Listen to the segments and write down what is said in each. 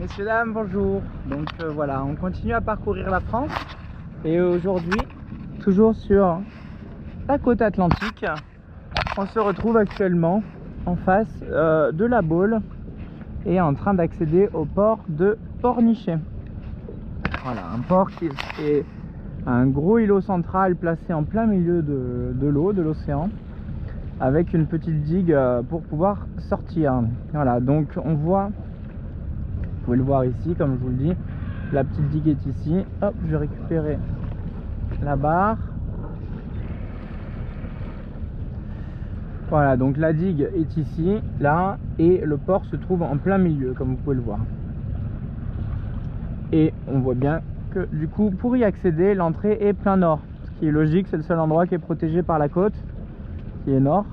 Messieurs, dames, bonjour. Donc voilà, on continue à parcourir la France. Et aujourd'hui, toujours sur la côte atlantique, on se retrouve actuellement en face de la Baule et en train d'accéder au port de Pornichet. Voilà, un port qui est un gros îlot central placé en plein milieu de l'eau, de l'océan, avec une petite digue pour pouvoir sortir. Voilà, donc on voit, vous pouvez le voir ici, comme je vous le dis, la petite digue est ici. Hop, je vais récupérer la barre. Voilà, donc la digue est ici, là, et le port se trouve en plein milieu, comme vous pouvez le voir. Et on voit bien que du coup, pour y accéder, l'entrée est plein nord. Ce qui est logique, c'est le seul endroit qui est protégé par la côte, qui est nord.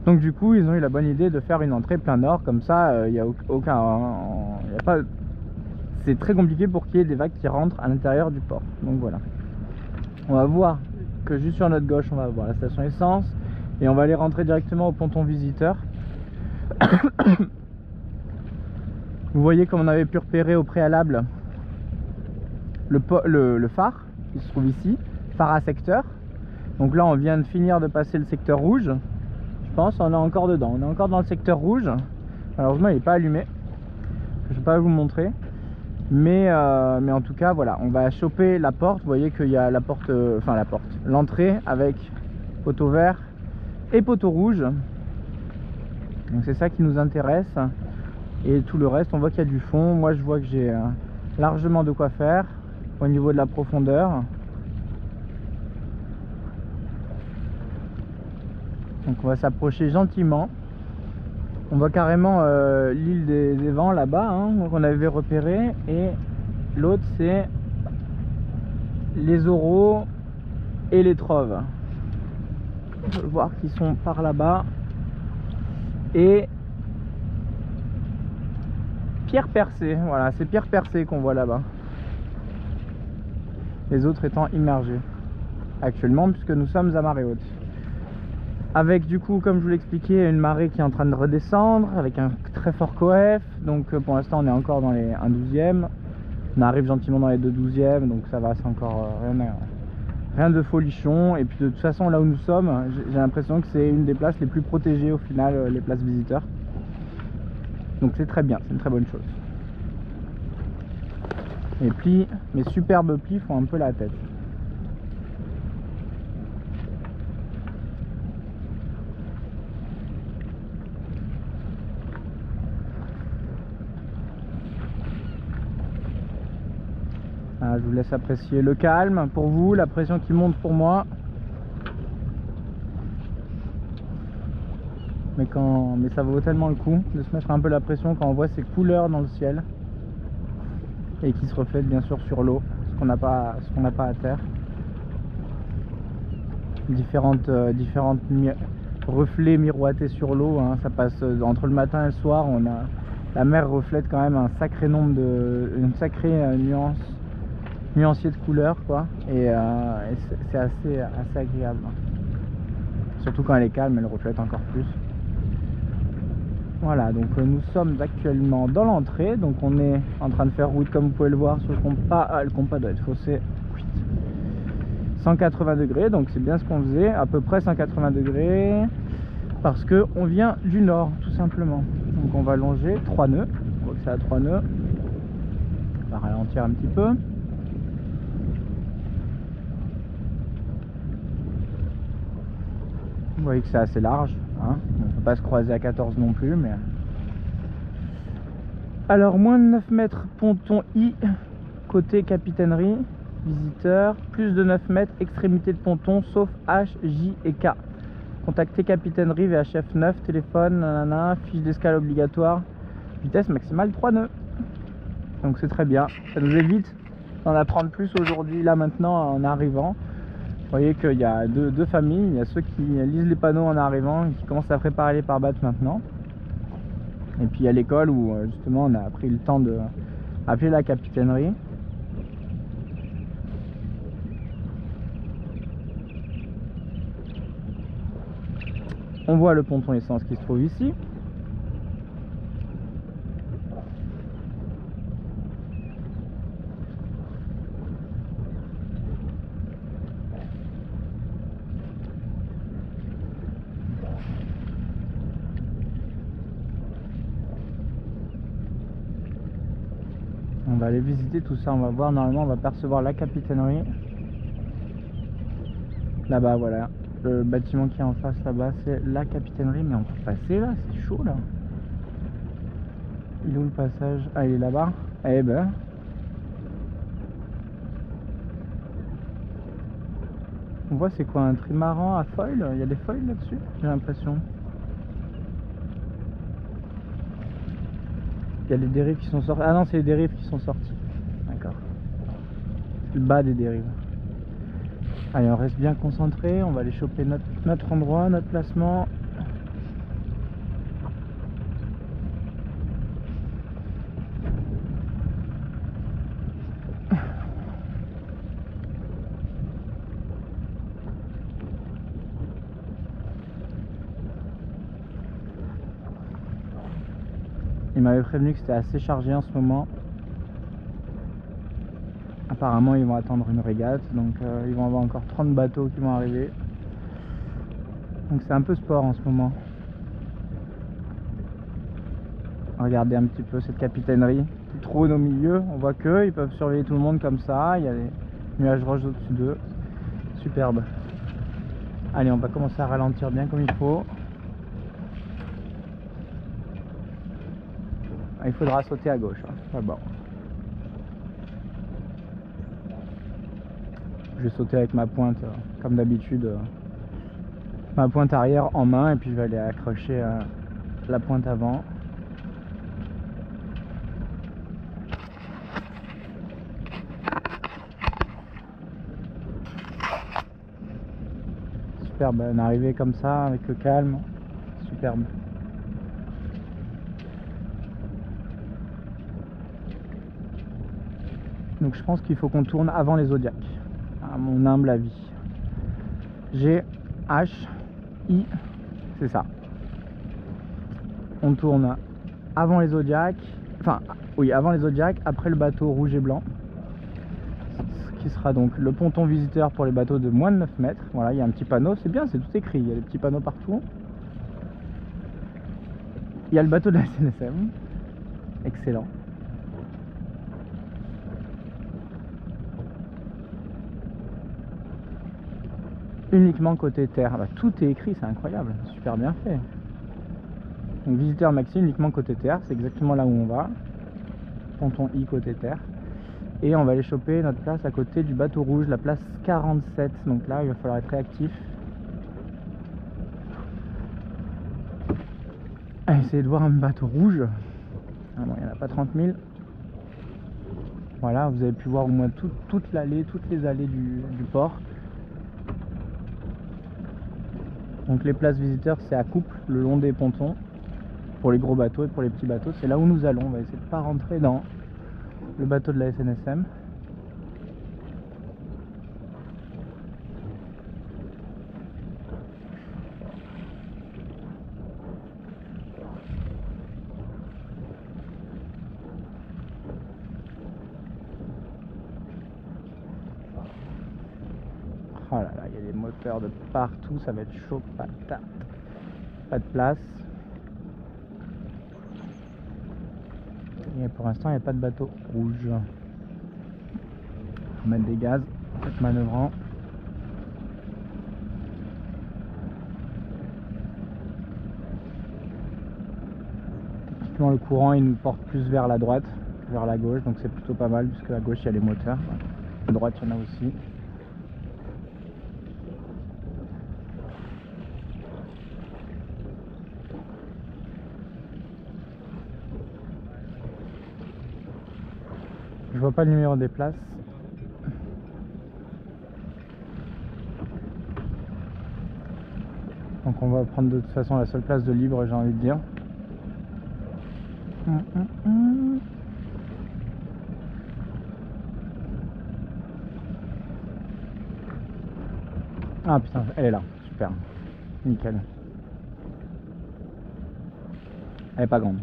Donc du coup, ils ont eu la bonne idée de faire une entrée plein nord, comme ça, il n'y a aucun... y a pas... C'est très compliqué pour qu'il y ait des vagues qui rentrent à l'intérieur du port. Donc voilà. On va voir que juste sur notre gauche, on va voir la station essence. Et on va aller rentrer directement au ponton visiteur. Vous voyez comme on avait pu repérer au préalable le phare qui se trouve ici, phare à secteur. Donc là on vient de finir de passer le secteur rouge. Je pense on est encore dedans, on est encore dans le secteur rouge. Malheureusement il n'est pas allumé, je ne vais pas vous montrer. Mais en tout cas voilà, on va choper la porte. Vous voyez qu'il y a la porte, l'entrée avec poteau vert et poteau rouge. Donc c'est ça qui nous intéresse. Et tout le reste on voit qu'il y a du fond. Moi je vois que j'ai largement de quoi faire au niveau de la profondeur. Donc on va s'approcher gentiment. On voit carrément l'île des Vents là-bas, hein, qu'on avait repéré. Et l'autre c'est les Oraux et les Troves. On peut voir qu'ils sont par là-bas. Et Pierre Percé, voilà, c'est Pierre Percé qu'on voit là-bas. Les autres étant immergés actuellement puisque nous sommes à marée haute. Avec du coup, comme je vous l'expliquais, une marée qui est en train de redescendre avec un très fort coef. Donc pour l'instant on est encore dans les 1/12e. On arrive gentiment dans les 2/12e, donc ça va, c'est encore rien de folichon. Et puis de toute façon là où nous sommes, j'ai l'impression que c'est une des places les plus protégées au final, les places visiteurs. Donc c'est très bien, c'est une très bonne chose. Les plis, mes superbes plis font un peu la tête. Je vous laisse apprécier le calme pour vous, la pression qui monte pour moi. Mais ça vaut tellement le coup de se mettre un peu la pression quand on voit ces couleurs dans le ciel et qui se reflètent bien sûr sur l'eau, ce qu'on n'a pas à terre. Différentes reflets miroités sur l'eau, hein. Ça passe entre le matin et le soir. La mer reflète quand même un sacré nombre une sacrée nuancier de couleurs, quoi. Et c'est assez agréable. Surtout quand elle est calme, elle reflète encore plus. Voilà, donc nous sommes actuellement dans l'entrée. Donc on est en train de faire route, comme vous pouvez le voir sur le compas. Le compas doit être faussé. 180 degrés, donc c'est bien ce qu'on faisait, à peu près 180 degrés. Parce que on vient du nord, tout simplement. Donc on va longer 3 nœuds. On voit que c'est à 3 nœuds. On va ralentir un petit peu. Vous voyez que c'est assez large, hein. On ne peut pas se croiser à 14 non plus, mais... Alors, moins de 9 mètres, ponton I, côté capitainerie, visiteur. Plus de 9 mètres, extrémité de ponton, sauf H, J et K. Contactez capitainerie, VHF 9, téléphone, nanana, fiche d'escale obligatoire. Vitesse maximale 3 nœuds. Donc c'est très bien, ça nous évite d'en apprendre plus aujourd'hui, là maintenant, en arrivant. Vous voyez qu'il y a deux familles. Il y a ceux qui lisent les panneaux en arrivant et qui commencent à préparer les pare-battes maintenant. Et puis il y a l'école où justement on a pris le temps de appeler la capitainerie. On voit le ponton essence qui se trouve ici. On va aller visiter tout ça, on va voir, normalement on va percevoir la capitainerie. Là-bas, voilà, le bâtiment qui est en face là-bas, c'est la capitainerie, mais on peut passer là, c'est chaud là. Il est où le passage? Ah, il est là-bas. Eh ben. On voit c'est quoi, un trimaran à foil? Il y a des foils là-dessus, j'ai l'impression. Il y a les dérives qui sont sorties. Ah non, c'est les dérives qui sont sorties. D'accord. Le bas des dérives. Allez, on reste bien concentré. On va aller choper notre endroit, notre placement. Il m'avait prévenu que c'était assez chargé en ce moment. Apparemment ils vont attendre une régate, donc ils vont avoir encore 30 bateaux qui vont arriver. Donc c'est un peu sport en ce moment. Regardez un petit peu cette capitainerie qui trône au milieu. On voit qu'eux, ils peuvent surveiller tout le monde comme ça. Il y a des nuages roches au-dessus d'eux. Superbe. Allez, on va commencer à ralentir bien comme il faut. Il faudra sauter à gauche, hein, d'abord. Je vais sauter avec ma pointe, comme d'habitude, ma pointe arrière en main, et puis je vais aller accrocher la pointe avant. Superbe, une arrivée comme ça, avec le calme, superbe. Donc je pense qu'il faut qu'on tourne avant les zodiacs, à mon humble avis. G, H, I, c'est ça. On tourne avant les zodiacs, enfin oui, avant les zodiacs, après le bateau rouge et blanc, ce qui sera donc le ponton visiteur pour les bateaux de moins de 9 mètres. Voilà, il y a un petit panneau, c'est bien, c'est tout écrit, il y a des petits panneaux partout. Il y a le bateau de la SNSM, excellent. Uniquement côté terre, bah, tout est écrit, c'est incroyable, super bien fait. Donc visiteur maxi uniquement côté terre, c'est exactement là où on va. Ponton I côté terre. Et on va aller choper notre place à côté du bateau rouge, la place 47. Donc là il va falloir être réactif. Essayer de voir un bateau rouge. Ah bon, il n'y en a pas 30 000. Voilà, vous avez pu voir au moins toute l'allée, toutes les allées du port. Donc les places visiteurs, c'est à couple le long des pontons pour les gros bateaux, et pour les petits bateaux c'est là où nous allons. On va essayer de ne pas rentrer dans le bateau de la SNSM. Oh là là, il y a des moteurs de partout, ça va être chaud patate. Pas de place. Et pour l'instant, il n'y a pas de bateau rouge. On va mettre des gaz, être manœuvrant. Techniquement, le courant il nous porte plus vers la droite, vers la gauche, donc c'est plutôt pas mal puisque à gauche il y a les moteurs. À droite, il y en a aussi. Je vois pas le numéro des places. Donc on va prendre de toute façon la seule place de libre, j'ai envie de dire. Ah putain, elle est là, super, nickel. Elle est pas grande.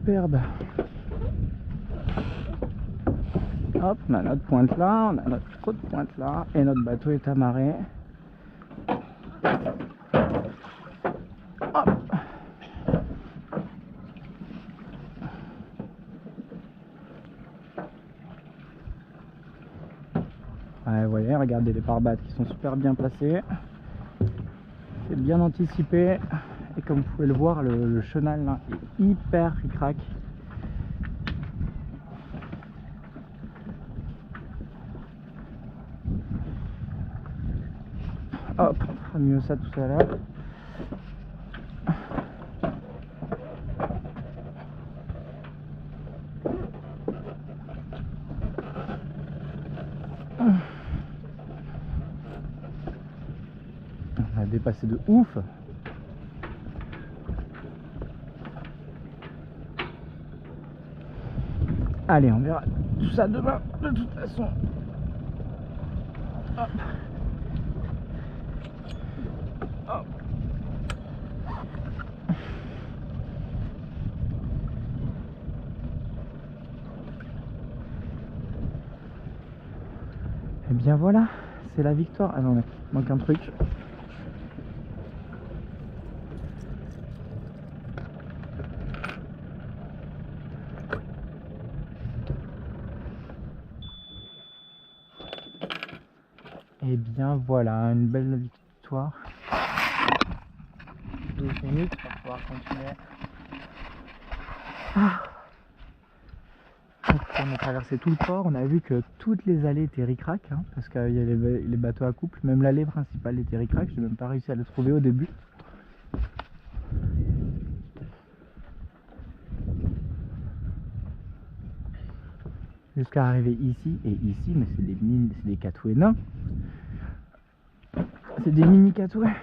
superbe. Hop, on a notre pointe là, on a notre autre pointe là, et notre bateau est amarré. Hop. Ouais, vous voyez, regardez les pare-battes qui sont super bien placés. C'est bien anticipé. Et comme vous pouvez le voir, le chenal là, est hyper ric-rac. Hop, on fera mieux ça tout à l'heure. On a dépassé de ouf. Allez, on verra tout ça demain, de toute façon. Hop. Hop. Et bien voilà, c'est la victoire. Ah non, mais il manque un truc. Et bien voilà, une belle victoire. 12 minutes, on va pouvoir continuer. Donc, on a traversé tout le port, on a vu que toutes les allées étaient ric-rac, hein, parce qu'il y a les bateaux à couple, même l'allée principale était ric-rac, j'ai même pas réussi à le trouver au début. Jusqu'à arriver ici, et ici, mais c'est des catouets nains. C'est des mini catouets.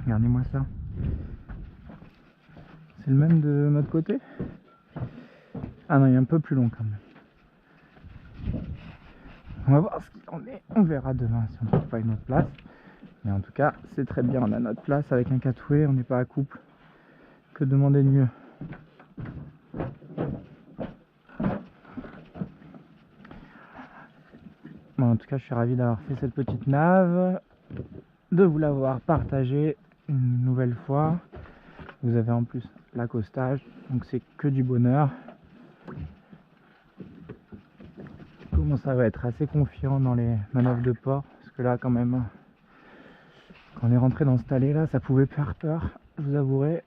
Regardez-moi ça. C'est le même de notre côté? Ah non, il est un peu plus long quand même. On va voir ce qu'il en est. On verra demain si on ne trouve pas une autre place. Mais en tout cas, c'est très bien. On a notre place avec un catouet. On n'est pas à couple. Que demander de mieux? Bon, en tout cas, je suis ravi d'avoir fait cette petite nave, de vous l'avoir partagée une nouvelle fois. Vous avez en plus l'accostage, donc c'est que du bonheur. Je commence à être assez confiant dans les manœuvres de port, parce que là, quand même, quand on est rentré dans cette allée là, ça pouvait faire peur, je vous avouerai.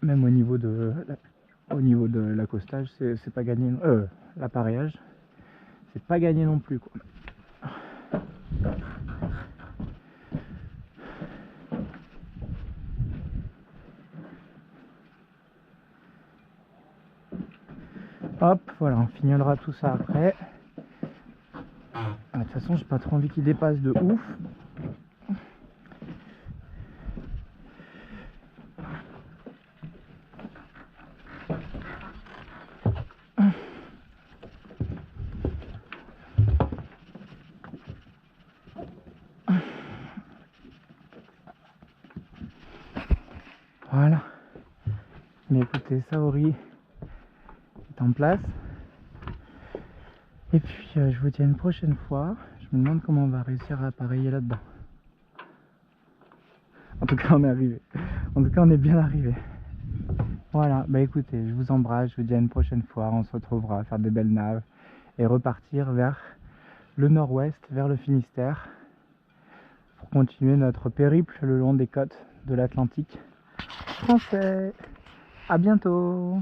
Même au niveau de l'accostage, c'est pas gagné. L'appareillage, c'est pas gagné non plus, quoi. Hop, voilà, on finira tout ça après. De toute façon, j'ai pas trop envie qu'il dépasse de ouf. Voilà. Mais écoutez, Saori est en place. Et puis, je vous dis à une prochaine fois. Je me demande comment on va réussir à appareiller là-dedans. En tout cas, on est arrivé. En tout cas, on est bien arrivé. Voilà, bah écoutez, je vous embrasse. Je vous dis à une prochaine fois. On se retrouvera à faire des belles naves et repartir vers le nord-ouest, vers le Finistère, pour continuer notre périple le long des côtes de l'Atlantique français. À bientôt!